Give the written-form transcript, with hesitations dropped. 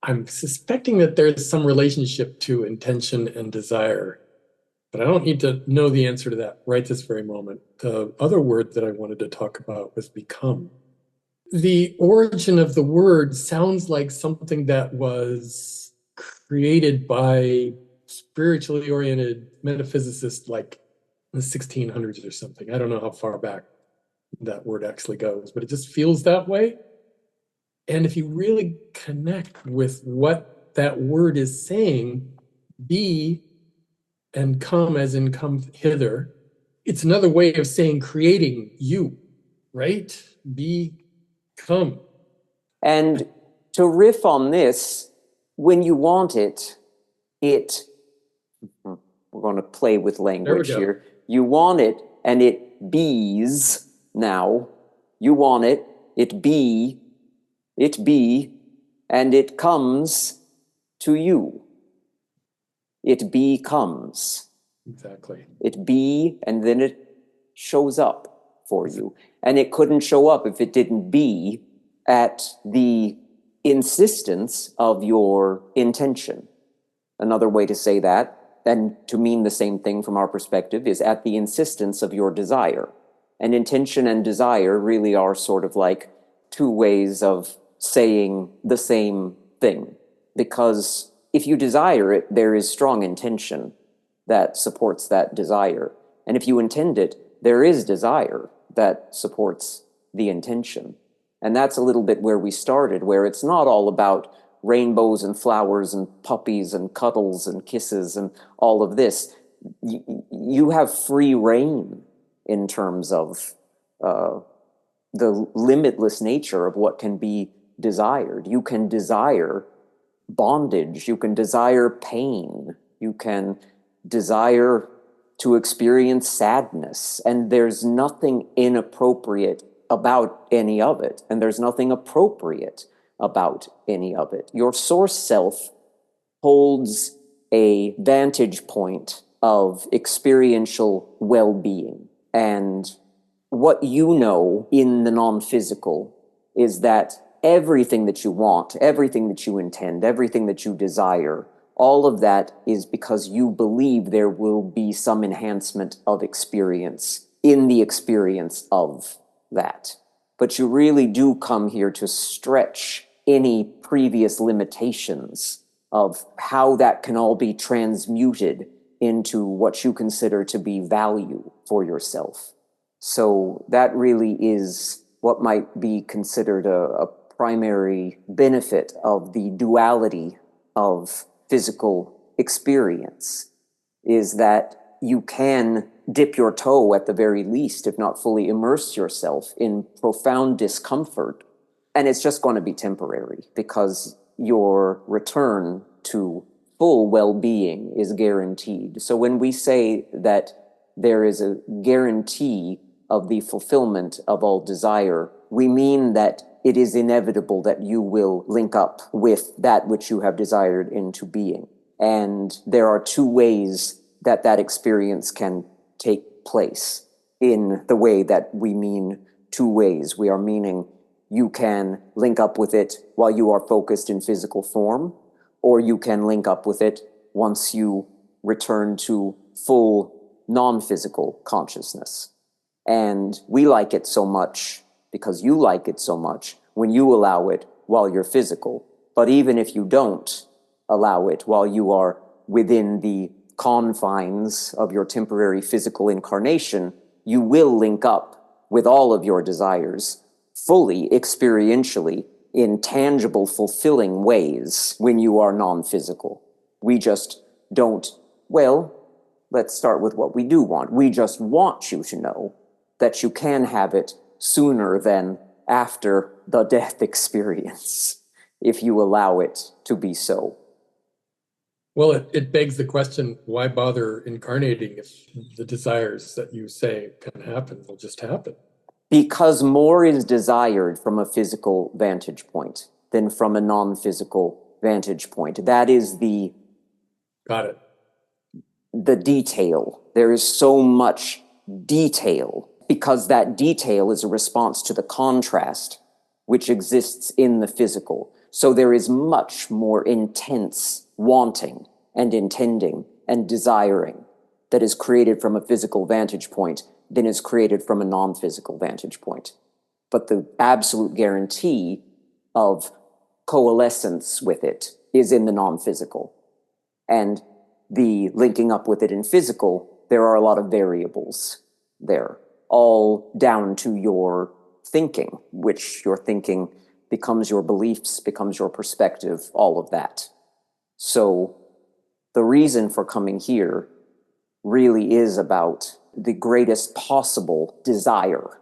I'm suspecting that there's some relationship to intention and desire, but I don't need to know the answer to that right this very moment. The other word that I wanted to talk about was become. The origin of the word sounds like something that was created by spiritually oriented metaphysicists like in the 1600s or something. I don't know how far back that word actually goes, but it just feels that way. And if you really connect with what that word is saying, be and come as in come hither, it's another way of saying creating you, right? Be, come. And to riff on this, when you want it, we're going to play with language here. You want it and it bees now. You want it, it be, and it comes to you. It becomes. Exactly. It be, and then it shows up for you. And it couldn't show up if it didn't be at the insistence of your intention. Another way to say that, and to mean the same thing from our perspective, is at the insistence of your desire. And intention and desire really are sort of like two ways of saying the same thing. Because if you desire it, there is strong intention that supports that desire. And if you intend it, there is desire that supports the intention. And that's a little bit where we started, where it's not all about rainbows and flowers and puppies and cuddles and kisses and all of this. You have free reign in terms of the limitless nature of what can be desired. You can desire bondage. You can desire pain. You can desire to experience sadness. And there's nothing inappropriate about any of it. And there's nothing appropriate about any of it. Your source self holds a vantage point of experiential well-being. And what you know in the non-physical is that everything that you want, everything that you intend, everything that you desire, all of that is because you believe there will be some enhancement of experience in the experience of that. But you really do come here to stretch any previous limitations of how that can all be transmuted into what you consider to be value for yourself. So that really is what might be considered a primary benefit of the duality of physical experience, is that you can dip your toe at the very least, if not fully immerse yourself in profound discomfort. And it's just going to be temporary because your return to full well-being is guaranteed. So when we say that there is a guarantee of the fulfillment of all desire, we mean that it is inevitable that you will link up with that which you have desired into being. And there are two ways that that experience can take place in the way that we mean two ways. We are meaning you can link up with it while you are focused in physical form, or you can link up with it once you return to full non-physical consciousness. And we like it so much because you like it so much when you allow it while you're physical. But even if you don't allow it while you are within the confines of your temporary physical incarnation, you will link up with all of your desires fully, experientially, in tangible, fulfilling ways when you are non-physical. We just don't, well, let's start with what we do want. We just want you to know that you can have it sooner than after the death experience, if you allow it to be so. Well, it begs the question, why bother incarnating if the desires that you say can happen will just happen? Because more is desired from a physical vantage point than from a non-physical vantage point. That is the... Got it. The detail. There is so much detail because that detail is a response to the contrast which exists in the physical. So there is much more intense wanting and intending and desiring that is created from a physical vantage point than is created from a non-physical vantage point. But the absolute guarantee of coalescence with it is in the non-physical. And the linking up with it in physical, there are a lot of variables there, all down to your thinking, which your thinking becomes your beliefs, becomes your perspective, all of that. So the reason for coming here really is about the greatest possible desire